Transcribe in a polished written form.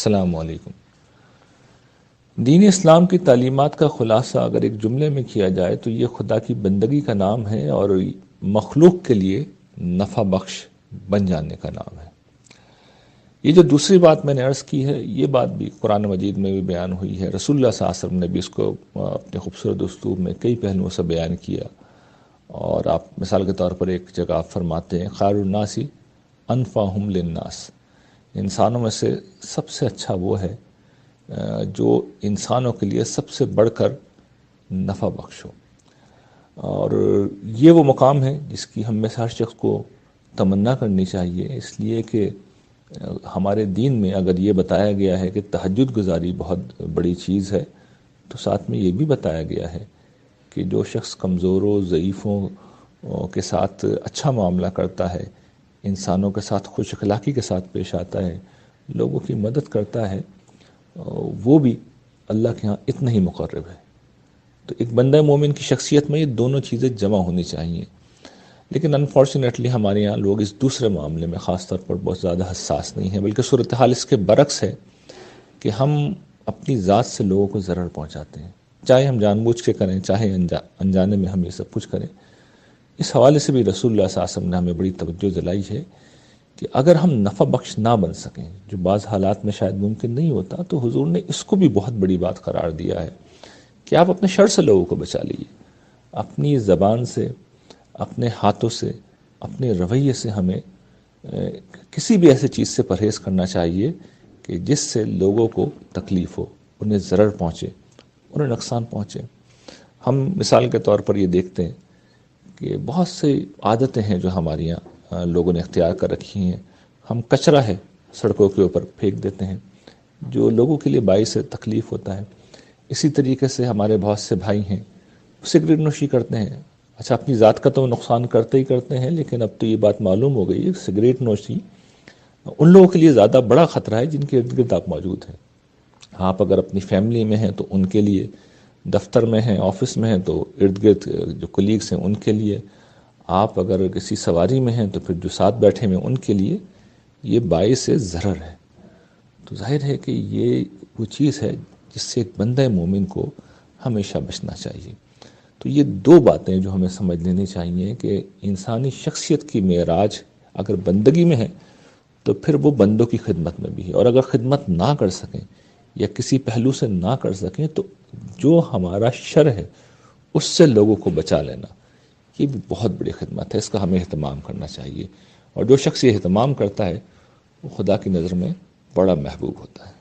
السلام علیکم۔ دین اسلام کی تعلیمات کا خلاصہ اگر ایک جملے میں کیا جائے تو یہ خدا کی بندگی کا نام ہے اور مخلوق کے لیے نفع بخش بن جانے کا نام ہے۔ یہ جو دوسری بات میں نے عرض کی ہے، یہ بات بھی قرآن مجید میں بھی بیان ہوئی ہے، رسول اللہ صلی اللہ علیہ وسلم نے بھی اس کو اپنے خوبصورت اسلوب میں کئی پہلوؤں سے بیان کیا۔ اور آپ مثال کے طور پر ایک جگہ آپ فرماتے ہیں خیر الناس انفعہم للناس، انسانوں میں سے سب سے اچھا وہ ہے جو انسانوں کے لیے سب سے بڑھ کر نفع بخش ہو۔ اور یہ وہ مقام ہے جس کی ہم میں سے ہر شخص کو تمنا کرنی چاہیے، اس لیے کہ ہمارے دین میں اگر یہ بتایا گیا ہے کہ تہجد گزاری بہت بڑی چیز ہے، تو ساتھ میں یہ بھی بتایا گیا ہے کہ جو شخص کمزوروں ضعیفوں کے ساتھ اچھا معاملہ کرتا ہے، انسانوں کے ساتھ خوش اخلاقی کے ساتھ پیش آتا ہے، لوگوں کی مدد کرتا ہے، وہ بھی اللہ کے ہاں اتنا ہی مقرب ہے۔ تو ایک بندہ مومن کی شخصیت میں یہ دونوں چیزیں جمع ہونی چاہیے، لیکن انفارچونیٹلی ہمارے یہاں لوگ اس دوسرے معاملے میں خاص طور پر بہت زیادہ حساس نہیں ہیں، بلکہ صورتحال اس کے برعکس ہے کہ ہم اپنی ذات سے لوگوں کو ضرر پہنچاتے ہیں، چاہے ہم جان بوجھ کے کریں، چاہے انجانے میں ہم یہ سب کچھ کریں۔ اس حوالے سے بھی رسول اللہ صلی اللہ علیہ وسلم نے ہمیں بڑی توجہ دلائی ہے کہ اگر ہم نفع بخش نہ بن سکیں، جو بعض حالات میں شاید ممکن نہیں ہوتا، تو حضور نے اس کو بھی بہت بڑی بات قرار دیا ہے کہ آپ اپنے شر سے لوگوں کو بچا لیجیے، اپنی زبان سے، اپنے ہاتھوں سے، اپنے رویے سے ہمیں کسی بھی ایسی چیز سے پرہیز کرنا چاہیے کہ جس سے لوگوں کو تکلیف ہو، انہیں ضرر پہنچے، انہیں نقصان پہنچے۔ ہم مثال کے طور پر یہ دیکھتے ہیں کہ بہت سی عادتیں ہیں جو ہمارے یہاں لوگوں نے اختیار کر رکھی ہیں۔ ہم کچرا ہے سڑکوں کے اوپر پھینک دیتے ہیں جو لوگوں کے لیے باعث تکلیف ہوتا ہے۔ اسی طریقے سے ہمارے بہت سے بھائی ہیں سگریٹ نوشی کرتے ہیں، اچھا اپنی ذات کا تو نقصان کرتے ہی کرتے ہیں، لیکن اب تو یہ بات معلوم ہو گئی ہے کہ سگریٹ نوشی ان لوگوں کے لیے زیادہ بڑا خطرہ ہے جن کے ارد گرد آپ موجود ہیں۔ آپ اگر اپنی فیملی میں ہیں تو ان کے لیے، دفتر میں ہیں، آفس میں ہیں تو ارد گرد جو کولیگس ہیں ان کے لیے، آپ اگر کسی سواری میں ہیں تو پھر جو ساتھ بیٹھے ہوئے ان کے لیے یہ باعث ضرر ہے۔ تو ظاہر ہے کہ یہ وہ چیز ہے جس سے ایک بندہ مومن کو ہمیشہ بچنا چاہیے۔ تو یہ دو باتیں جو ہمیں سمجھ لینی چاہیے کہ انسانی شخصیت کی معراج اگر بندگی میں ہے تو پھر وہ بندوں کی خدمت میں بھی ہے، اور اگر خدمت نہ کر سکیں یا کسی پہلو سے نہ کر سکیں تو جو ہمارا شر ہے اس سے لوگوں کو بچا لینا، یہ بھی بہت بڑی خدمت ہے، اس کا ہمیں اہتمام کرنا چاہیے، اور جو شخص یہ اہتمام کرتا ہے وہ خدا کی نظر میں بڑا محبوب ہوتا ہے۔